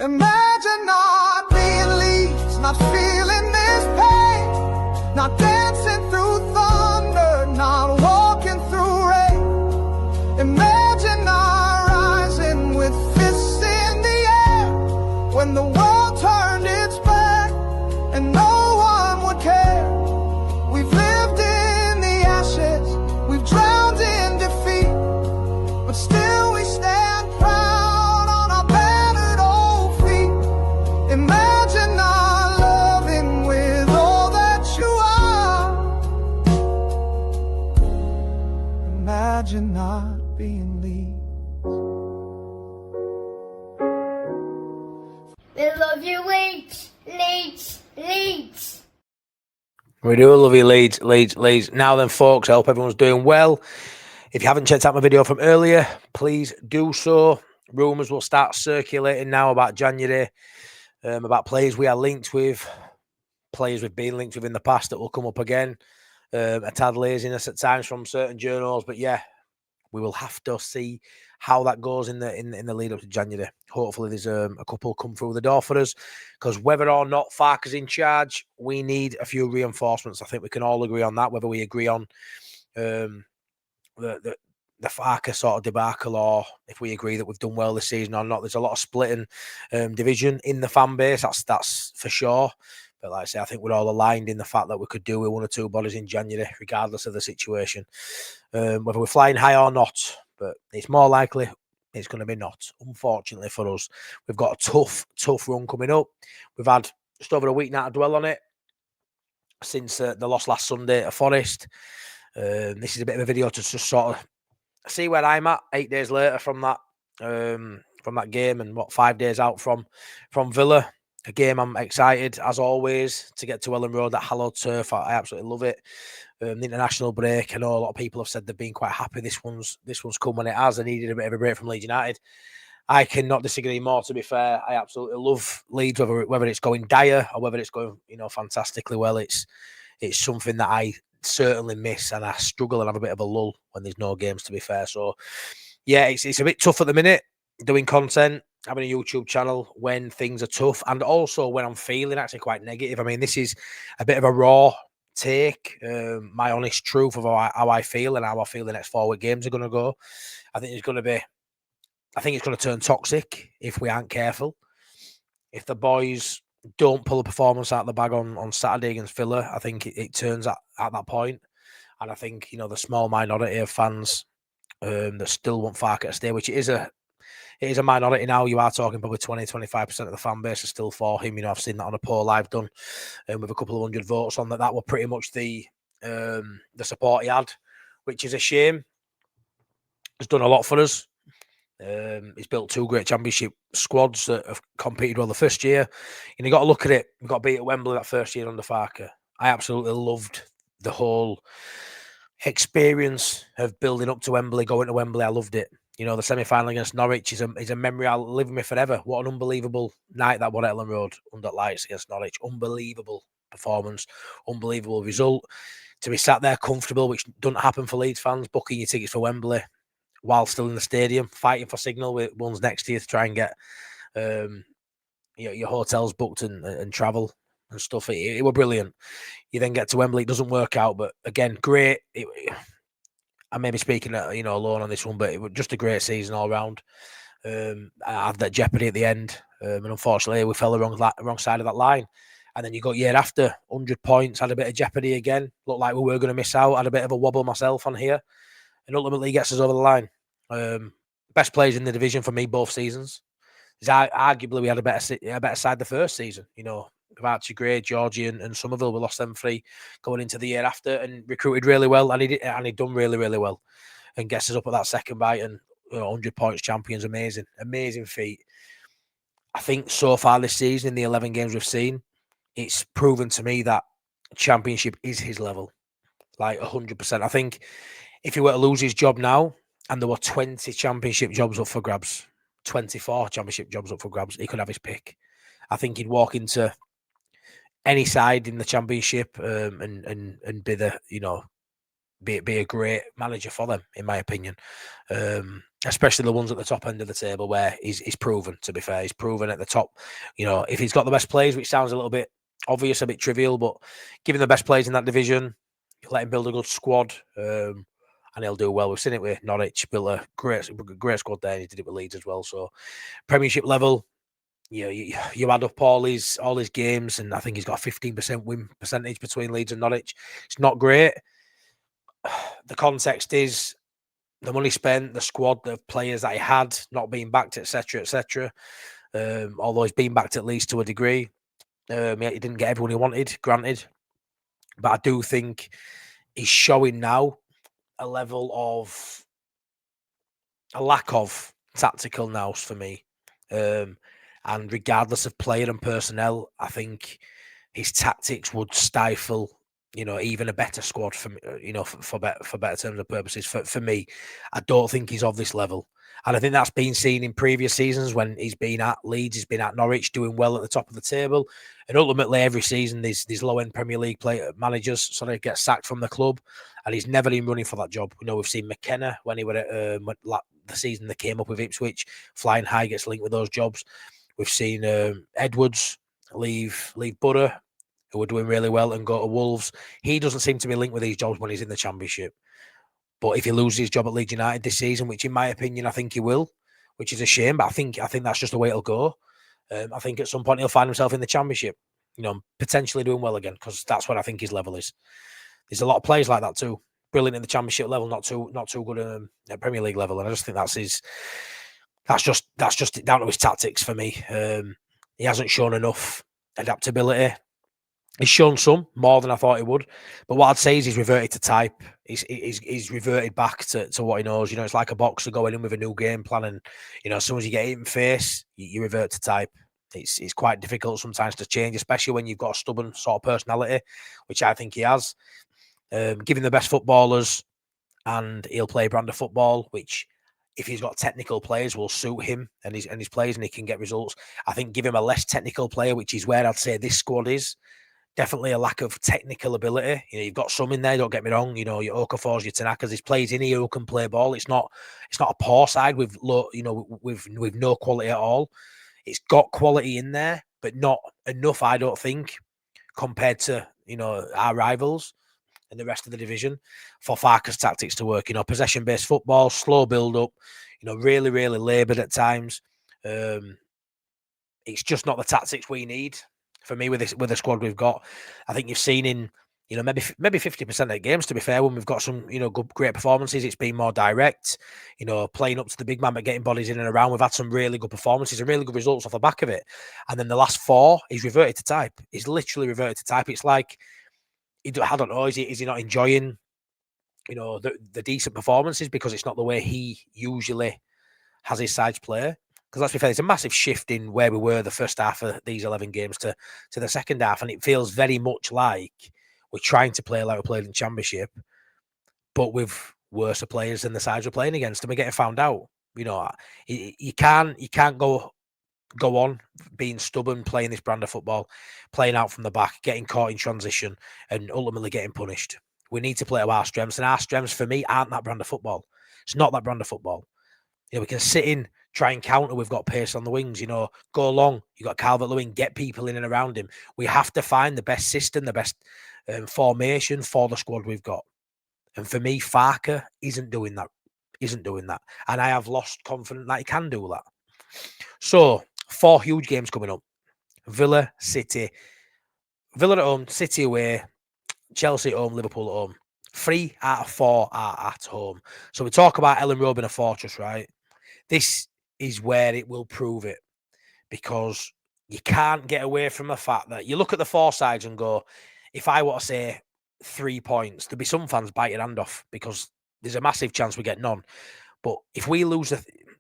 Imagine not being Leeds, not feeling this pain, not dancing through thunder, not walking through rain. Imagine not rising with fists in the air when the world turned its back and no one would care. We've lived in the ashes, we've drowned in defeat, but still we stand proud on our battered old feet. Imagine not loving with all that you are. Imagine not being Leeds. We love you, Leeds, Leeds, Leeds. We do love you, Leeds, Leeds, Leeds. Now then, folks, I hope everyone's doing well. If you haven't checked out my video from earlier, please do so. Rumours will start circulating now about January, about players we are linked with, players we've been linked with in the past that will come up again. A tad laziness at times from certain journals, but yeah, we will have to see how that goes in the lead up to January. Hopefully there's a couple come through the door for us, because whether or not Farke's in charge, we need a few reinforcements. I think we can all agree on that, whether we agree on the Farke sort of debacle, or if we agree that we've done well this season or not. There's a lot of splitting division in the fan base, that's for sure. But like I say, I think we're all aligned in the fact that we could do with one or two bodies in January, regardless of the situation. Whether we're flying high or not, but it's more likely it's going to be not, unfortunately for us. We've got a tough run coming up. We've had just over a week now to dwell on it since the loss last Sunday at Forest. This is a bit of a video to just sort of see where I'm at 8 days later from that game, and 5 days out from Villa. A game I'm excited, as always, to get to Ellen Road, that hallowed turf. I absolutely love it. The international break, I know a lot of people have said they've been quite happy this one's come when it has. I needed a bit of a break from Leeds United. I cannot disagree more, to be fair. I absolutely love Leeds, whether it's going dire or whether it's going, fantastically well. It's something that I certainly miss, and I struggle and have a bit of a lull when there's no games, to be fair. So yeah, it's a bit tough at the minute doing content, having a YouTube channel when things are tough, and also when I'm feeling actually quite negative. I mean, this is a bit of a raw take, my honest truth of how I feel and how I feel the next 4 week games are going to go. I think it's going to turn toxic if we aren't careful. If the boys don't pull a performance out of the bag on Saturday against Villa, I think it turns at that point. And I think, the small minority of fans that still want Farke to stay, which it is a minority now. You are talking probably 20-25% of the fan base are still for him. I've seen that on a poll I've done with a couple of hundred votes on that. That were pretty much the support he had, which is a shame. He's done a lot for us. He's built 2 great championship squads that have competed well the first year. And you got to look at it. We got beat at Wembley that first year under Farke. I absolutely loved the whole experience of building up to Wembley, going to Wembley. I loved it. The semi-final against Norwich is a memory I'll live with me forever. What an unbelievable night that was at Ellen Road under lights against Norwich. Unbelievable performance, unbelievable result. To be sat there comfortable, which doesn't happen for Leeds fans, booking your tickets for Wembley while still in the stadium, fighting for signal with ones next to you to try and get your hotels booked and travel and stuff. It was brilliant. You then get to Wembley, it doesn't work out, but again, great. I may be speaking, alone on this one, but it was just a great season all round. I had that jeopardy at the end, and unfortunately, we fell the wrong side of that line. And then you got year after 100 points, had a bit of jeopardy again. Looked like we were going to miss out. Had a bit of a wobble myself on here, and ultimately gets us over the line. Best players in the division for me both seasons. Arguably, we had a better side the first season. With Archie Gray, Georgie, and Somerville, we lost them 3 going into the year after, and recruited really well, and he'd done really, really well, and gets us up at that second bite, and 100 points champions, amazing feat. I think so far this season, in the 11 games we've seen, it's proven to me that championship is his level, like 100%. I think if he were to lose his job now, and there were 20 championship jobs up for grabs, 24 championship jobs up for grabs, he could have his pick. I think he'd walk into any side in the championship and be the be a great manager for them, in my opinion. Especially the ones at the top end of the table where he's proven, to be fair. He's proven at the top, if he's got the best players, which sounds a little bit obvious, a bit trivial, but given the best players in that division, let him build a good squad, and he'll do well. We've seen it with Norwich, built a great squad there, and he did it with Leeds as well. So Premiership level, you add up all his games, and I think he's got a 15% win percentage between Leeds and Norwich. It's not great. The context is the money spent, the squad, the players that he had not being backed, etc., etc. Although he's been backed at least to a degree. He didn't get everyone he wanted, granted, but I do think he's showing now a lack of tactical nous for me. And regardless of player and personnel, I think his tactics would stifle, even a better squad for better terms of purposes. For me, I don't think he's of this level. And I think that's been seen in previous seasons when he's been at Leeds, he's been at Norwich, doing well at the top of the table. And ultimately, every season, these low-end Premier League managers sort of get sacked from the club, and he's never been running for that job. We've seen McKenna when he were at the season that came up with Ipswich, flying high, gets linked with those jobs. We've seen Edwards leave Borough, who were doing really well, and go to Wolves. He doesn't seem to be linked with these jobs when he's in the Championship. But if he loses his job at Leeds United this season, which in my opinion I think he will, which is a shame, but I think that's just the way it'll go. I think at some point he'll find himself in the Championship, potentially doing well again, because that's what I think his level is. There's a lot of players like that too, brilliant in the Championship level, not too good at Premier League level, and I just think that's just down to his tactics for me. He hasn't shown enough adaptability. He's shown some, more than I thought he would. But what I'd say is he's reverted to type. He's reverted back to what he knows. It's like a boxer going in with a new game plan, and as soon as you get hit in the face, you revert to type. It's quite difficult sometimes to change, especially when you've got a stubborn sort of personality, which I think he has. Giving the best footballers, and he'll play a brand of football, which, if he's got technical players, will suit him and his players, and he can get results. I think give him a less technical player, which is where I'd say this squad is. Definitely a lack of technical ability. You've got some in there, don't get me wrong. Your Okafors, your Tanakas, there's players in here who can play ball. It's not a poor side with with no quality at all. It's got quality in there, but not enough, I don't think, compared to our rivals and the rest of the division, for Farke's tactics to work. Possession-based football, slow build-up, really, really laboured at times. It's just not the tactics we need. For me, with the squad we've got, I think you've seen in maybe 50% of the games, to be fair, when we've got some great performances, it's been more direct, playing up to the big man but getting bodies in and around. We've had some really good performances and really good results off the back of it. And then the last four, he's reverted to type. He's literally reverted to type. It's like, I don't know, is he not enjoying the decent performances because it's not the way he usually has his sides play? Because let's be fair, there's a massive shift in where we were the first half of these 11 games to the second half, and it feels very much like we're trying to play like we played in Championship, but with worse players than the sides we're playing against, and we're getting found out. You can't go on being stubborn, playing this brand of football, playing out from the back, getting caught in transition, and ultimately getting punished. We need to play to our strengths, and our strengths for me aren't that brand of football. It's not that brand of football. We can sit in, try and counter. We've got pace on the wings, go long. You got Calvert-Lewin, get people in and around him. We have to find the best system, the best formation for the squad we've got. And for me, Farke isn't doing that. And I have lost confidence that he can do that. So, 4 huge games coming up. Villa, City. Villa at home, City away, Chelsea at home, Liverpool at home. 3 out of 4 are at home. So we talk about Ellen Road being a fortress, right? This is where it will prove it, because you can't get away from the fact that you look at the 4 sides and go, if I want to say 3 points, there'll be some fans bite your hand off because there's a massive chance we get none. But if we lose,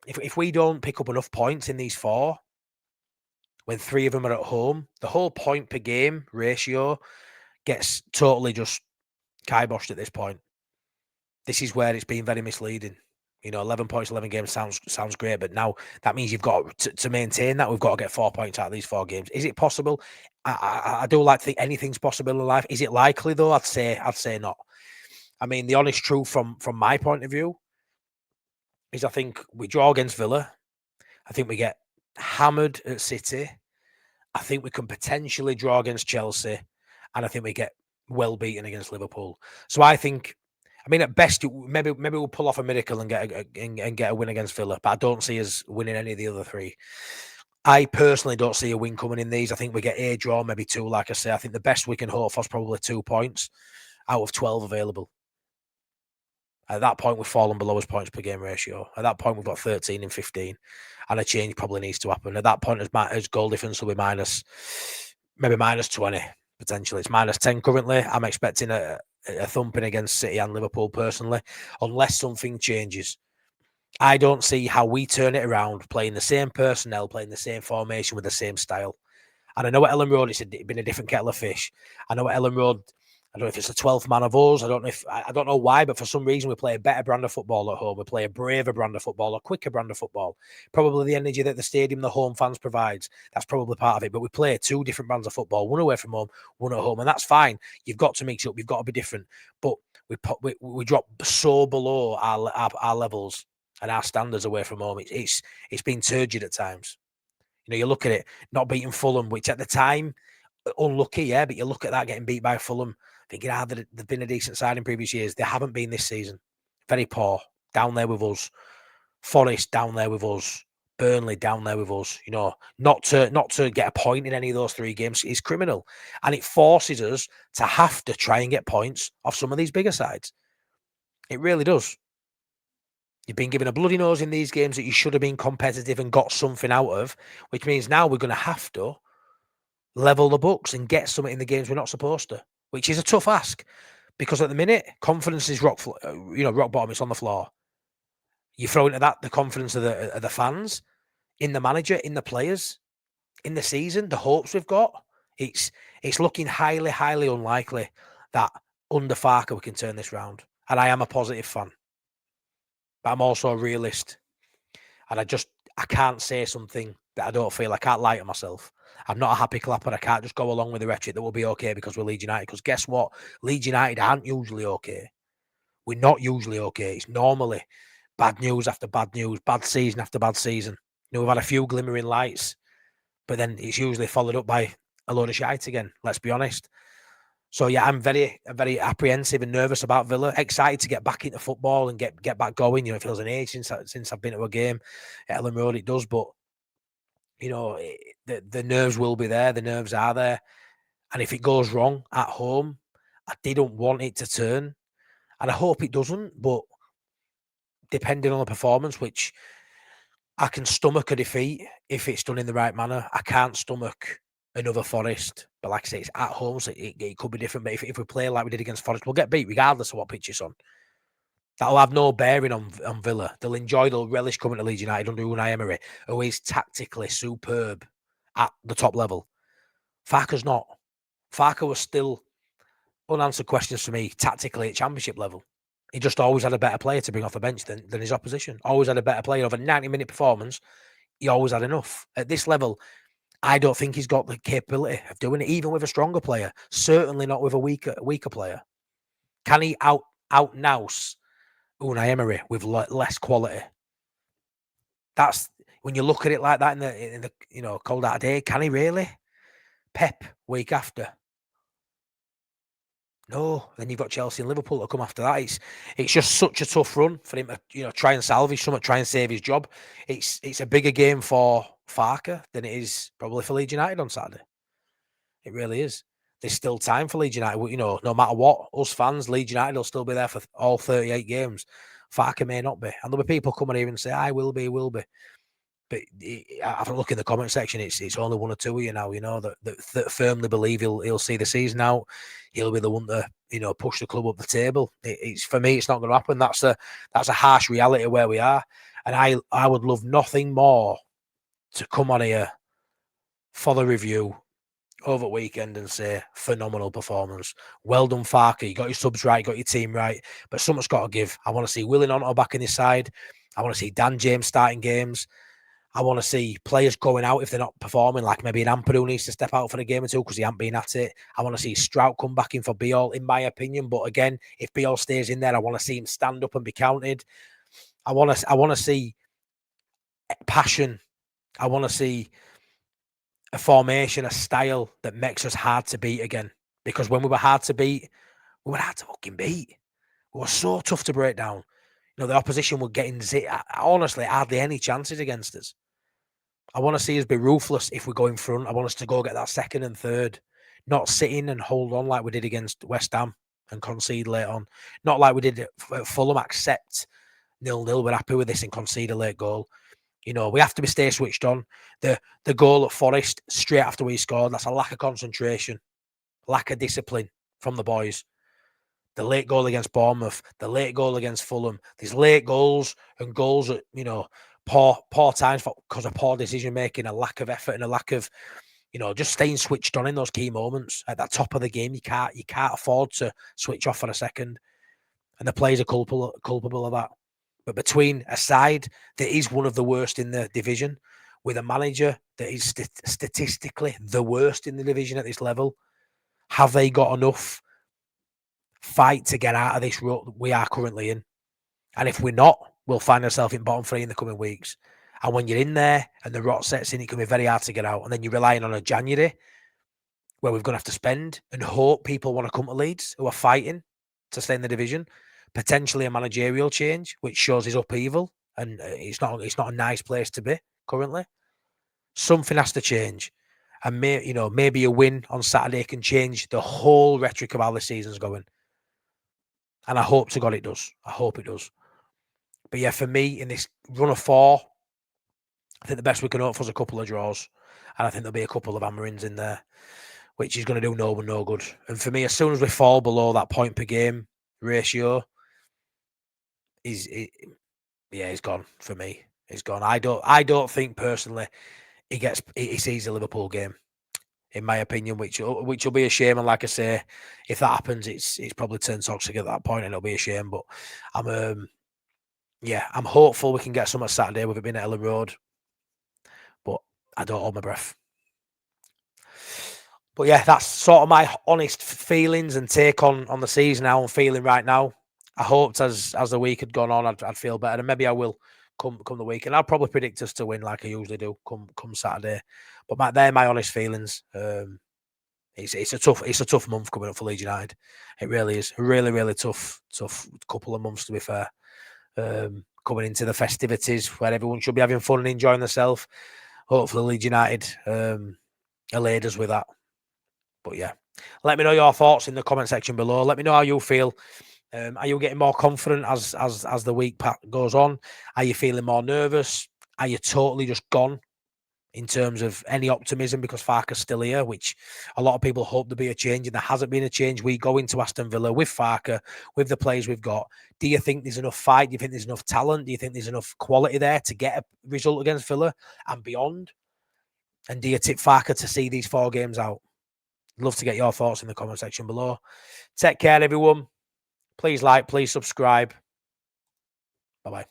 if we don't pick up enough points in these 4, when 3 of them are at home, the whole point per game ratio gets totally just kiboshed at this point. This is where it's been very misleading. 11 points, 11 games sounds great, but now that means you've got to maintain that. We've got to get 4 points out of these 4 games. Is it possible? I do like to think anything's possible in life. Is it likely though? I'd say not. I mean, the honest truth from my point of view is I think we draw against Villa. I think we get hammered at City. I think we can potentially draw against Chelsea. And I think we get well beaten against Liverpool. So I think, I mean, at best, maybe we'll pull off a miracle and get a win against Villa. But I don't see us winning any of the other three. I personally don't see a win coming in these. I think we get a draw, maybe two, like I say. I think the best we can hope for is probably 2 points out of 12 available. At that point, we've fallen below his points per game ratio. At that point, we've got 13 and 15. And a change probably needs to happen. At that point, his goal difference will be maybe minus 20, potentially. It's minus 10 currently. I'm expecting a thumping against City and Liverpool personally, unless something changes. I don't see how we turn it around, playing the same personnel, playing the same formation with the same style. And I know at Ellen Road, it's been a different kettle of fish. I know at Ellen Road, I don't know if it's the 12th man of us. I don't know why, but for some reason we play a better brand of football at home. We play a braver brand of football, a quicker brand of football. Probably the energy that the stadium, the home fans provides. That's probably part of it. But we play 2 different brands of football, one away from home, one at home, and that's fine. You've got to mix it up. You've got to be different. But we drop so below our levels and our standards away from home. It's been turgid at times. You know, you look at it, not beating Fulham, which at the time, unlucky, yeah, but you look at that getting beat by Fulham, thinking, they've been a decent side in previous years. They haven't been this season. Very poor. Down there with us. Forest down there with us. Burnley down there with us. You know, not to get a point in any of those 3 games is criminal. And it forces us to have to try and get points off some of these bigger sides. It really does. You've been given a bloody nose in these games that you should have been competitive and got something out of, which means now we're going to have to level the books and get something in the games we're not supposed to, which is a tough ask because at the minute, confidence is rock bottom. It's on the floor. You throw into that the confidence of the fans, in the manager, in the players, in the season, the hopes we've got. It's looking highly, highly unlikely that under Farke we can turn this round. And I am a positive fan. But I'm also a realist. And I can't say something that I don't feel. I can't lie to myself. I'm not a happy clapper. I can't just go along with the rhetoric that we'll be okay because we're Leeds United. Because guess what? Leeds United aren't usually okay. We're not usually okay. It's normally bad news after bad news, bad season after bad season. You know, we've had a few glimmering lights, but then it's usually followed up by a load of shite again. Let's be honest. So yeah, I'm very apprehensive and nervous about Villa. Excited to get back into football and get back going. You know, it feels an age since I've been to a game at Ellen Road. It does, but you know, the nerves will be there. The nerves are there, and if it goes wrong at home, I didn't want it to turn, and I hope it doesn't. But depending on the performance, which I can stomach a defeat if it's done in the right manner. I can't stomach another Forest, but like I say, it's at home, so it could be different. But if we play like we did against Forest, we'll get beat regardless of what pitch it's on. That'll have no bearing on Villa. They'll relish coming to Leeds United under Unai Emery, who is tactically superb at the top level. Farke's not. Farke was still unanswered questions for me tactically at Championship level. He just always had a better player to bring off the bench than his opposition. Always had a better player. Over 90-minute performance, he always had enough. At this level, I don't think he's got the capability of doing it, even with a stronger player. Certainly not with a weaker player. Can he out-nouse Unai Emery with less quality? That's when you look at it like that in the cold out day. Can he really? Pep week after. No, then you've got Chelsea and Liverpool to come after that. It's just such a tough run for him to try and salvage something, try and save his job. It's a bigger game for Farke than it is probably for Leeds United on Saturday. It really is. There's still time for Leeds United. You know, no matter what, us fans, Leeds United will still be there for all 38 games. Farke may not be, and there'll be people coming here and say, "I will be." But have a look in the comment section. It's only 1 or 2 of you now, you know, that firmly believe he'll see the season out. He'll be the one to, push the club up the table. It's for me, it's not going to happen. That's a harsh reality of where we are. And I would love nothing more to come on here for the review over the weekend and say, phenomenal performance. Well done, Farke. You got your subs right, you got your team right. But something's got to give. I want to see Willie Gnonto back in his side. I want to see Dan James starting games. I want to see players going out if they're not performing, like maybe an Ampadu needs to step out for a game or two because he hasn't been at it. I want to see Strout come back in for Biol, in my opinion. But again, if Biol stays in there, I want to see him stand up and be counted. I want to see passion. I want to see a formation, a style that makes us hard to beat again. Because when we were hard to beat, we were hard to fucking beat. We were so tough to break down. You know, the opposition were getting honestly hardly any chances against us. I want to see us be ruthless if we go in front. I want us to go get that second and third, not sit in and hold on like we did against West Ham and concede late on. Not like we did at Fulham, accept 0-0. We're happy with this and concede a late goal. You know, we have to stay switched on. The goal at Forest straight after we scored, that's a lack of concentration, lack of discipline from the boys. The late goal against Bournemouth, the late goal against Fulham. These late goals and goals at, you know, poor times because of poor decision making, a lack of effort and a lack of, you know, just staying switched on in those key moments at that top of the game. You can't afford to switch off for a second, and the players are culpable of that. But between a side that is one of the worst in the division, with a manager that is statistically the worst in the division at this level, have they got enough fight to get out of this rut we are currently in? And if we're not, we'll find ourselves in bottom three in the coming weeks. And when you're in there and the rot sets in, it can be very hard to get out. And then you're relying on a January where we're going to have to spend and hope people want to come to Leeds who are fighting to stay in the division. Potentially a managerial change, which shows his upheaval, and it's not a nice place to be currently. Something has to change, and maybe a win on Saturday can change the whole rhetoric of how the season's going. And I hope to God it does. I hope it does. But yeah, for me, in this run of 4, I think the best we can hope for is a couple of draws, and I think there'll be a couple of hammerings in there, which is going to do no one no good. And for me, as soon as we fall below that point per game ratio, he's gone for me. He's gone. I don't think personally he sees a Liverpool game, in my opinion, which will be a shame. And like I say, if that happens, it's probably turned toxic at that point, and it'll be a shame. But I'm hopeful we can get some at Saturday with it being at Ellen Road, but I don't hold my breath. But yeah, that's sort of my honest feelings and take on the season, how I'm feeling right now. I hoped as the week had gone on, I'd feel better, and maybe I will come the weekend. I'll probably predict us to win like I usually do come Saturday. But they're my honest feelings. It's a tough month coming up for Leeds United. It really is a really, really tough couple of months, to be fair. Coming into the festivities where everyone should be having fun and enjoying themselves. Hopefully Leeds United allayed us with that. But yeah, let me know your thoughts in the comment section below. Let me know how you feel. Are you getting more confident as the week goes on? Are you feeling more nervous? Are you totally just gone in terms of any optimism because Farke's still here, which a lot of people hope there'll be a change, and there hasn't been a change. We go into Aston Villa with Farke, with the players we've got. Do you think there's enough fight? Do you think there's enough talent? Do you think there's enough quality there to get a result against Villa and beyond? And do you tip Farke to see these 4 games out? Love to get your thoughts in the comment section below. Take care, everyone. Please like, please subscribe. Bye-bye.